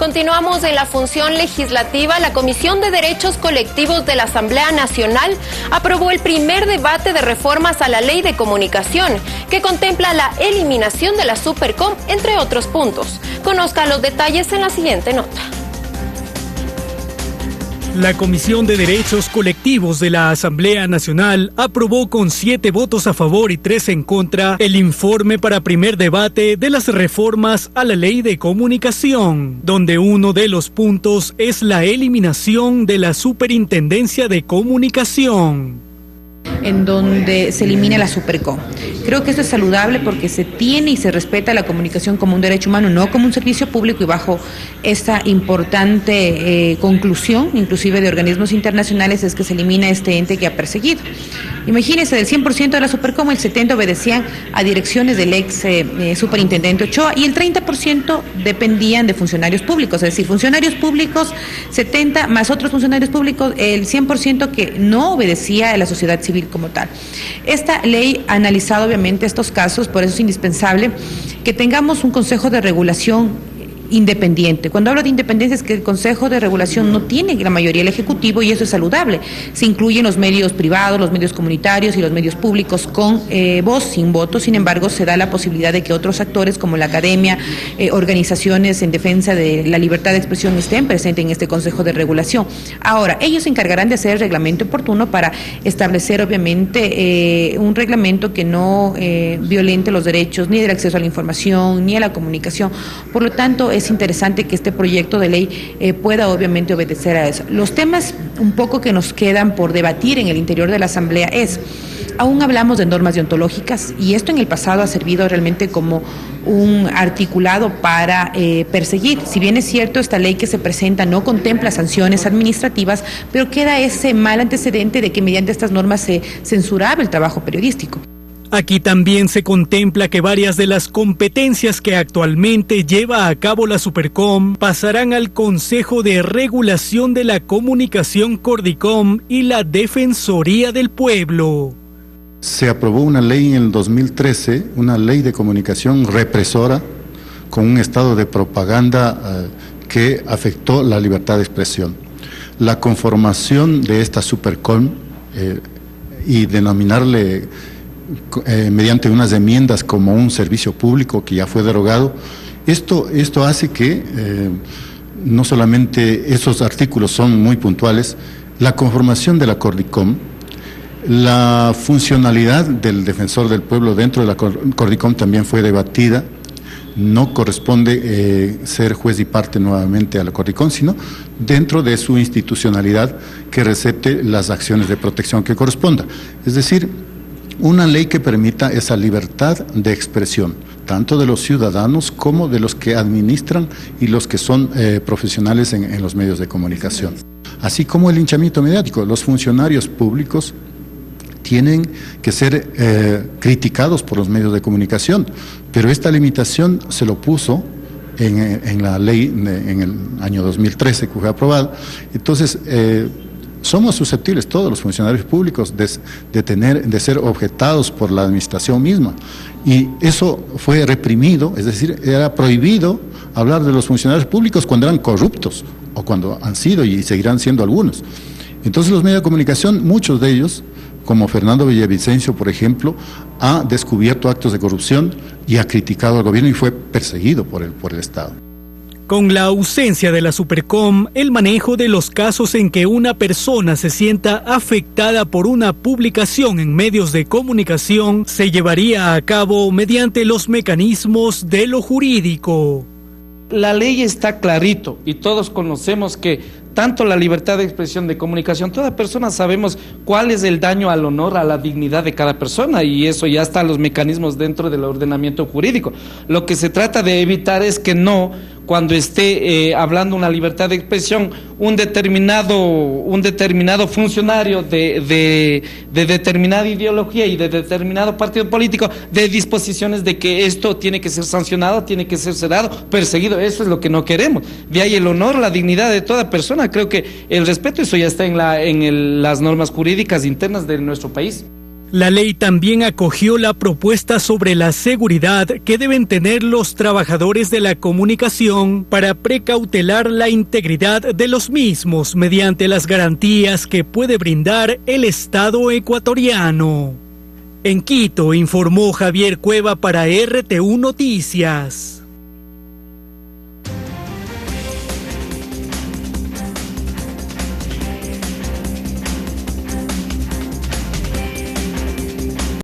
Continuamos en la función legislativa. La Comisión de Derechos Colectivos de la Asamblea Nacional aprobó el primer debate de reformas a la Ley de Comunicación, que contempla la eliminación de la Supercom, entre otros puntos. Conozca los detalles en la siguiente nota. La Comisión de Derechos Colectivos de la Asamblea Nacional aprobó con 7 votos a favor y 3 en contra el informe para primer debate de las reformas a la Ley de Comunicación, donde uno de los puntos es la eliminación de la Superintendencia de Comunicación, en donde se elimina la Supercom. Creo que esto es saludable porque se tiene y se respeta la comunicación como un derecho humano, no como un servicio público, y bajo esta importante conclusión, inclusive de organismos internacionales, es que se elimina este ente que ha perseguido. Imagínense, del 100% de la Supercom, el 70% obedecían a direcciones del ex superintendente Ochoa y el 30% dependían de funcionarios públicos, es decir, funcionarios públicos 70 más otros funcionarios públicos, el 100% que no obedecía a la sociedad civil como tal. Esta ley ha analizado obviamente estos casos, por eso es indispensable que tengamos un consejo de regulación independiente. Cuando hablo de independencia es que el Consejo de Regulación no tiene la mayoría del Ejecutivo, y eso es saludable. Se incluyen los medios privados, los medios comunitarios y los medios públicos con voz, sin voto. Sin embargo, se da la posibilidad de que otros actores como la academia, organizaciones en defensa de la libertad de expresión estén presentes en este Consejo de Regulación. Ahora, ellos se encargarán de hacer el reglamento oportuno para establecer obviamente un reglamento que no violente los derechos ni del acceso a la información ni a la comunicación. Por lo tanto, es interesante que este proyecto de ley pueda obviamente obedecer a eso. Los temas un poco que nos quedan por debatir en el interior de la Asamblea aún hablamos de normas deontológicas, y esto en el pasado ha servido realmente como un articulado para perseguir. Si bien es cierto, esta ley que se presenta no contempla sanciones administrativas, pero queda ese mal antecedente de que mediante estas normas se censuraba el trabajo periodístico. Aquí también se contempla que varias de las competencias que actualmente lleva a cabo la Supercom pasarán al Consejo de Regulación de la Comunicación Cordicom y la Defensoría del Pueblo. Se aprobó una ley en el 2013, una ley de comunicación represora, con un estado de propaganda que afectó la libertad de expresión. La conformación de esta Supercom y denominarle mediante unas enmiendas como un servicio público que ya fue derogado, esto hace que no solamente esos artículos son muy puntuales, la conformación de la Cordicom, la funcionalidad del defensor del pueblo dentro de la Cordicom también fue debatida. No corresponde ser juez y parte nuevamente a la Cordicom, sino dentro de su institucionalidad que recepte las acciones de protección que corresponda. Es decir, una ley que permita esa libertad de expresión, tanto de los ciudadanos como de los que administran y los que son profesionales en los medios de comunicación. Así como el linchamiento mediático, los funcionarios públicos tienen que ser criticados por los medios de comunicación, pero esta limitación se lo puso en la ley en el año 2013 que fue aprobada. Entonces, somos susceptibles todos los funcionarios públicos de ser objetados por la administración misma, y eso fue reprimido, es decir, era prohibido hablar de los funcionarios públicos cuando eran corruptos o cuando han sido y seguirán siendo algunos. Entonces los medios de comunicación, muchos de ellos, como Fernando Villavicencio, por ejemplo, ha descubierto actos de corrupción y ha criticado al gobierno y fue perseguido por el Estado. Con la ausencia de la Supercom, el manejo de los casos en que una persona se sienta afectada por una publicación en medios de comunicación se llevaría a cabo mediante los mecanismos de lo jurídico. La ley está clarito y todos conocemos que tanto la libertad de expresión, de comunicación, toda persona sabemos cuál es el daño al honor, a la dignidad de cada persona, y eso ya está en los mecanismos dentro del ordenamiento jurídico. Lo que se trata de evitar es que no, cuando esté hablando una libertad de expresión, un determinado funcionario de determinada ideología y de determinado partido político de disposiciones de que esto tiene que ser sancionado, tiene que ser cerrado, perseguido. Eso es lo que no queremos. De ahí el honor, la dignidad de toda persona. Creo que el respeto, eso ya está en las normas jurídicas internas de nuestro país. La ley también acogió la propuesta sobre la seguridad que deben tener los trabajadores de la comunicación para precautelar la integridad de los mismos mediante las garantías que puede brindar el Estado ecuatoriano. En Quito informó Javier Cueva para RTU Noticias.